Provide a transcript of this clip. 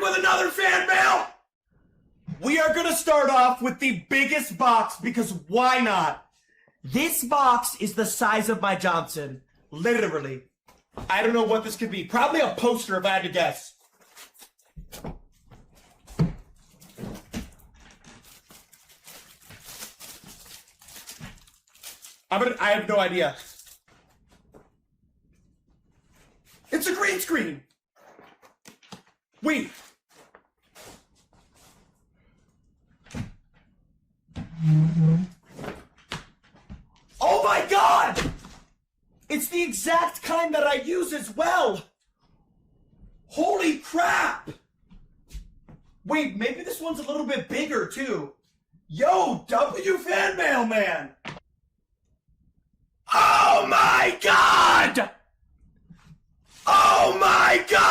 with another fan mail. We are gonna start off with the biggest box because why not? This box is the size of my Johnson. Literally. I don't know what this could be. Probably a poster if I had to guess. I have no idea. It's a green screen. Wait. Oh my God! It's the exact kind that I use as well. Holy crap! Wait, maybe this one's a little bit bigger too. Yo, W fan mail man. Oh my God! Oh my God!